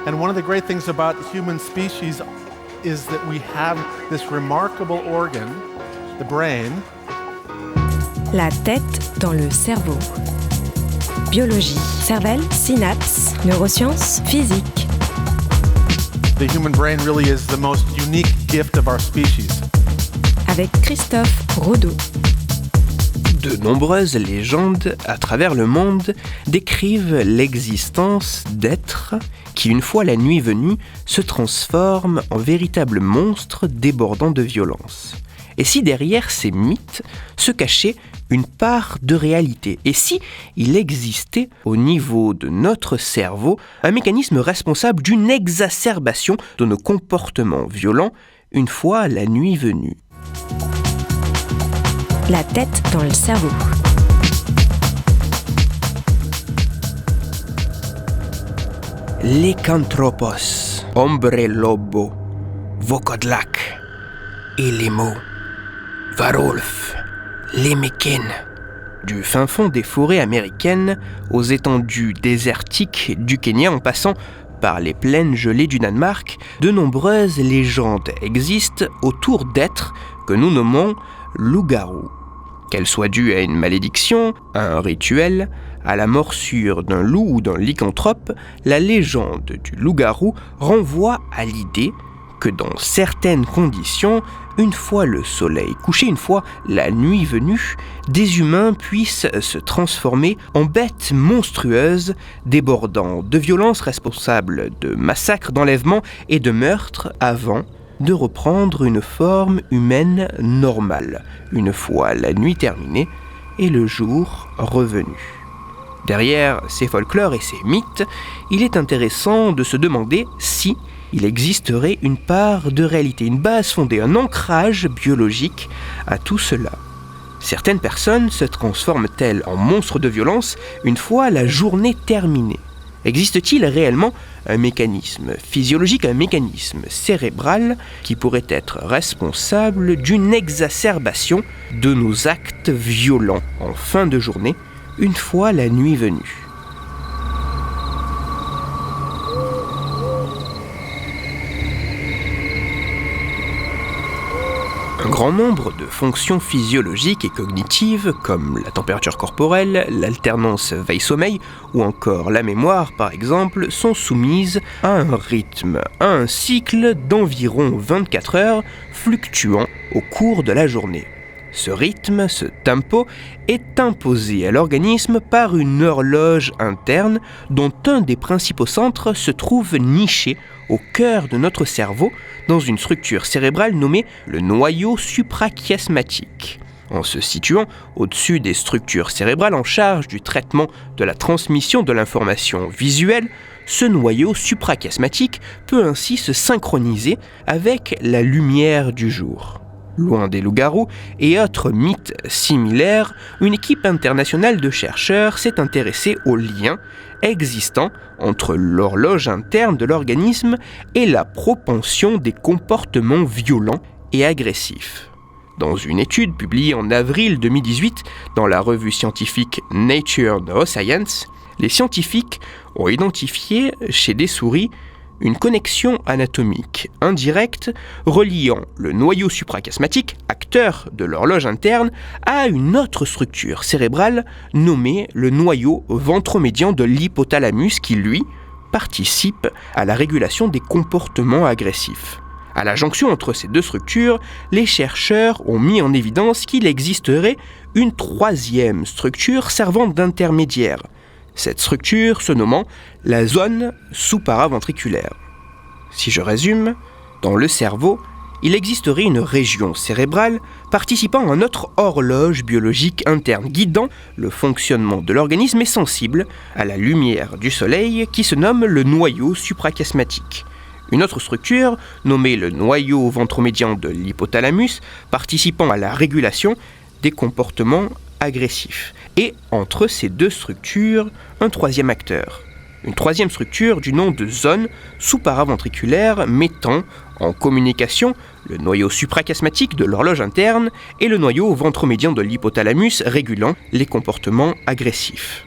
And one of the great things about human species is that we have this remarkable organ, the brain. La tête dans le cerveau. Biologie, cervelle, synapses, neurosciences, physique. The human brain really is the most unique gift of our species. Avec Christophe Rodeau. De nombreuses légendes à travers le monde décrivent l'existence d'êtres qui, une fois la nuit venue, se transforment en véritables monstres débordant de violence. Et si derrière ces mythes se cachait une part de réalité? Et si il existait au niveau de notre cerveau un mécanisme responsable d'une exacerbation de nos comportements violents une fois la nuit venue? La tête dans le cerveau. Lycanthropos, hombre lobo, Vocodlak, Elimo, Varolf, Lemeken. Du fin fond des forêts américaines aux étendues désertiques du Kenya en passant par les plaines gelées du Danemark, de nombreuses légendes existent autour d'êtres que nous nommons loups-garous. Qu'elles soient dues à une malédiction, à un rituel, à la morsure d'un loup ou d'un lycanthrope, la légende du loup-garou renvoie à l'idée que dans certaines conditions, une fois le soleil couché, une fois la nuit venue, des humains puissent se transformer en bêtes monstrueuses, débordant de violences responsables de massacres, d'enlèvements et de meurtres avant de reprendre une forme humaine normale, une fois la nuit terminée et le jour revenu. Derrière ces folklores et ces mythes, il est intéressant de se demander si il existerait une part de réalité, une base fondée, un ancrage biologique à tout cela. Certaines personnes se transforment-elles en monstres de violence une fois la journée terminée? Existe-t-il réellement un mécanisme physiologique, un mécanisme cérébral qui pourrait être responsable d'une exacerbation de nos actes violents en fin de journée, une fois la nuit venue? Un grand nombre de fonctions physiologiques et cognitives, comme la température corporelle, l'alternance veille-sommeil ou encore la mémoire par exemple, sont soumises à un rythme, à un cycle d'environ 24 heures fluctuant au cours de la journée. Ce rythme, ce tempo, est imposé à l'organisme par une horloge interne dont un des principaux centres se trouve niché au cœur de notre cerveau dans une structure cérébrale nommée le noyau suprachiasmatique. En se situant au-dessus des structures cérébrales en charge du traitement de la transmission de l'information visuelle, ce noyau suprachiasmatique peut ainsi se synchroniser avec la lumière du jour. Loin des loups-garous et autres mythes similaires, une équipe internationale de chercheurs s'est intéressée aux liens existants entre l'horloge interne de l'organisme et la propension des comportements violents et agressifs. Dans une étude publiée en avril 2018 dans la revue scientifique Nature Neuroscience, les scientifiques ont identifié chez des souris une connexion anatomique indirecte reliant le noyau suprachiasmatique, acteur de l'horloge interne, à une autre structure cérébrale nommée le noyau ventromédian de l'hypothalamus qui, lui, participe à la régulation des comportements agressifs. À la jonction entre ces deux structures, les chercheurs ont mis en évidence qu'il existerait une troisième structure servant d'intermédiaire. Cette structure se nommant la zone sous-paraventriculaire. Si je résume, dans le cerveau, il existerait une région cérébrale participant à notre horloge biologique interne, guidant le fonctionnement de l'organisme et sensible à la lumière du soleil qui se nomme le noyau suprachiasmatique. Une autre structure, nommée le noyau ventromédian de l'hypothalamus, participant à la régulation des comportements agressifs. Et entre ces deux structures, un troisième acteur. Une troisième structure du nom de zone sous-paraventriculaire mettant en communication le noyau suprachiasmatique de l'horloge interne et le noyau ventromédian de l'hypothalamus régulant les comportements agressifs.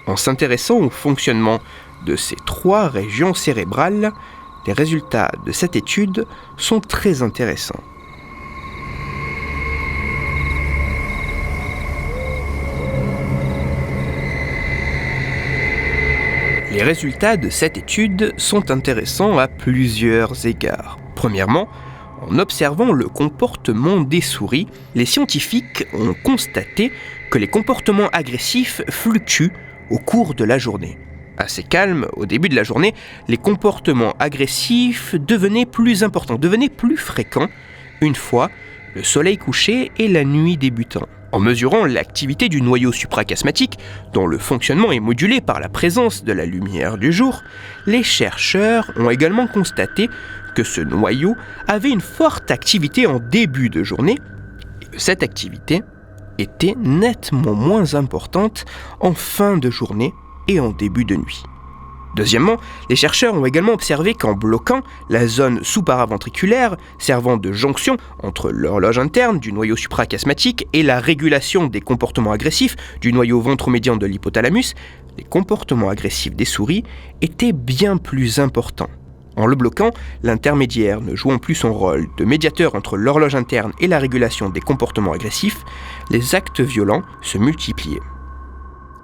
En s'intéressant au fonctionnement de ces 3 régions cérébrales, les résultats de cette étude sont très intéressants. Les résultats de cette étude sont intéressants à plusieurs égards. Premièrement, en observant le comportement des souris, les scientifiques ont constaté que les comportements agressifs fluctuent au cours de la journée. Assez calmes au début de la journée, les comportements agressifs devenaient plus importants, devenaient plus fréquents une fois le soleil couché et la nuit débutant. En mesurant l'activité du noyau suprachiasmatique, dont le fonctionnement est modulé par la présence de la lumière du jour, les chercheurs ont également constaté que ce noyau avait une forte activité en début de journée et que cette activité était nettement moins importante en fin de journée et en début de nuit. Deuxièmement, les chercheurs ont également observé qu'en bloquant la zone sous-paraventriculaire servant de jonction entre l'horloge interne du noyau suprachiasmatique et la régulation des comportements agressifs du noyau ventromédian de l'hypothalamus, les comportements agressifs des souris étaient bien plus importants. En le bloquant, l'intermédiaire ne jouant plus son rôle de médiateur entre l'horloge interne et la régulation des comportements agressifs, les actes violents se multipliaient.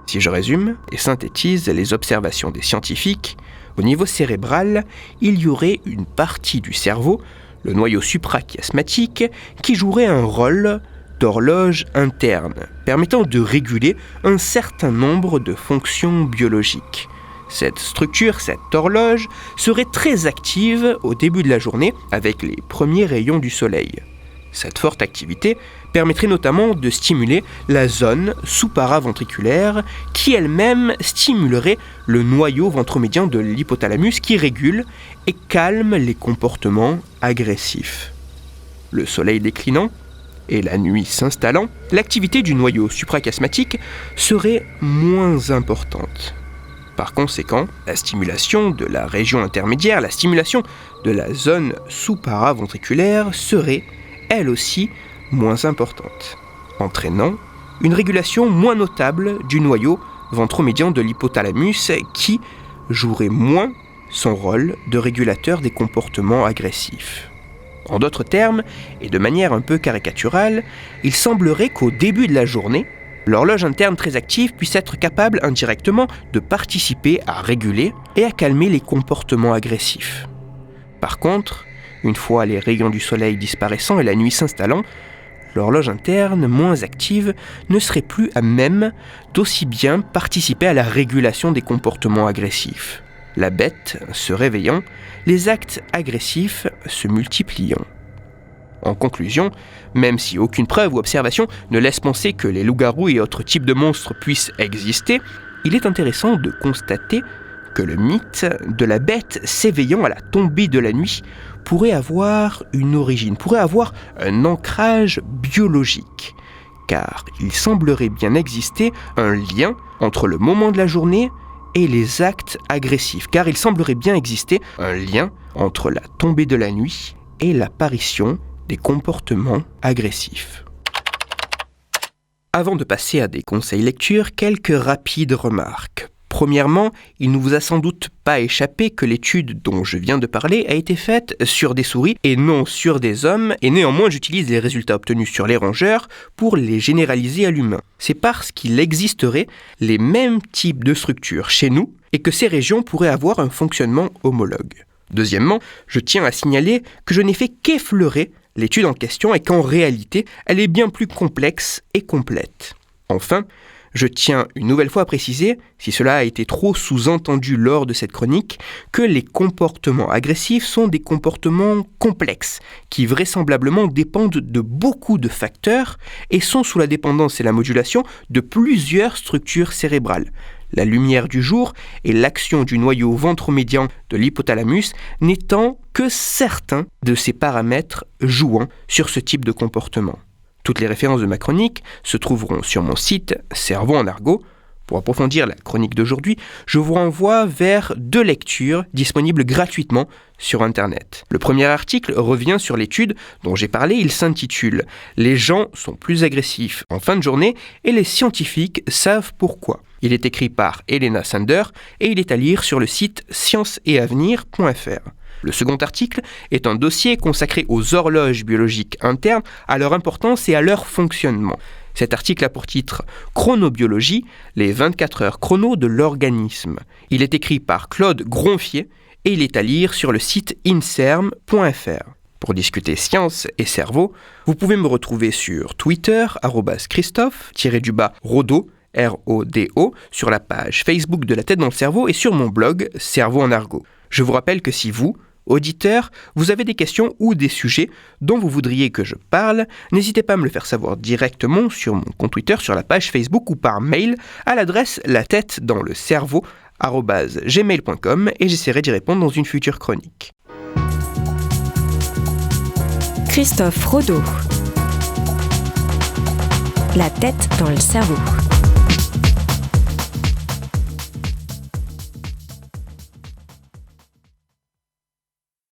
Si je résume et synthétise les observations des scientifiques, au niveau cérébral, il y aurait une partie du cerveau, le noyau suprachiasmatique, qui jouerait un rôle d'horloge interne, permettant de réguler un certain nombre de fonctions biologiques. Cette structure, cette horloge, serait très active au début de la journée avec les premiers rayons du soleil. Cette forte activité permettrait notamment de stimuler la zone sous-paraventriculaire qui elle-même stimulerait le noyau ventromédian de l'hypothalamus qui régule et calme les comportements agressifs. Le soleil déclinant et la nuit s'installant, l'activité du noyau suprachiasmatique serait moins importante. Par conséquent, la stimulation de la région intermédiaire, la stimulation de la zone sous-paraventriculaire serait elle aussi moins importante, entraînant une régulation moins notable du noyau ventromédian de l'hypothalamus qui jouerait moins son rôle de régulateur des comportements agressifs. En d'autres termes, et de manière un peu caricaturale, il semblerait qu'au début de la journée, l'horloge interne très active puisse être capable indirectement de participer à réguler et à calmer les comportements agressifs. Par contre, une fois les rayons du soleil disparaissant et la nuit s'installant, l'horloge interne, moins active, ne serait plus à même d'aussi bien participer à la régulation des comportements agressifs. La bête se réveillant, les actes agressifs se multipliant. En conclusion, même si aucune preuve ou observation ne laisse penser que les loups-garous et autres types de monstres puissent exister, il est intéressant de constater que le mythe de la bête s'éveillant à la tombée de la nuit pourrait avoir une origine, pourrait avoir un ancrage biologique, car il semblerait bien exister un lien entre le moment de la journée et les actes agressifs, car il semblerait bien exister un lien entre la tombée de la nuit et l'apparition des comportements agressifs. Avant de passer à des conseils lecture, quelques rapides remarques. Premièrement, il ne vous a sans doute pas échappé que l'étude dont je viens de parler a été faite sur des souris et non sur des hommes, et néanmoins j'utilise les résultats obtenus sur les rongeurs pour les généraliser à l'humain. C'est parce qu'il existerait les mêmes types de structures chez nous et que ces régions pourraient avoir un fonctionnement homologue. Deuxièmement, je tiens à signaler que je n'ai fait qu'effleurer l'étude en question et qu'en réalité, elle est bien plus complexe et complète. Enfin, je tiens une nouvelle fois à préciser, si cela a été trop sous-entendu lors de cette chronique, que les comportements agressifs sont des comportements complexes, qui vraisemblablement dépendent de beaucoup de facteurs et sont sous la dépendance et la modulation de plusieurs structures cérébrales. La lumière du jour et l'action du noyau ventromédian de l'hypothalamus n'étant que certains de ces paramètres jouant sur ce type de comportement. Toutes les références de ma chronique se trouveront sur mon site Cerveau en argot. Pour approfondir la chronique d'aujourd'hui, je vous renvoie vers 2 lectures disponibles gratuitement sur Internet. Le premier article revient sur l'étude dont j'ai parlé, il s'intitule « Les gens sont plus agressifs en fin de journée et les scientifiques savent pourquoi ». Il est écrit par Elena Sander et il est à lire sur le site scienceetavenir.fr. Le second article est un dossier consacré aux horloges biologiques internes, à leur importance et à leur fonctionnement. Cet article a pour titre « Chronobiologie, les 24 heures chrono de l'organisme ». Il est écrit par Claude Gronfier et il est à lire sur le site inserm.fr. Pour discuter science et cerveau, vous pouvez me retrouver sur Twitter, @Christophe-Rodo, R-O-D-O, sur la page Facebook de La Tête dans le Cerveau et sur mon blog Cerveau en argot. Je vous rappelle que si vous, auditeurs, vous avez des questions ou des sujets dont vous voudriez que je parle, n'hésitez pas à me le faire savoir directement sur mon compte Twitter, sur la page Facebook ou par mail à l'adresse latettedanslecerveau@gmail.com et j'essaierai d'y répondre dans une future chronique. Christophe Rodo. La tête dans le cerveau.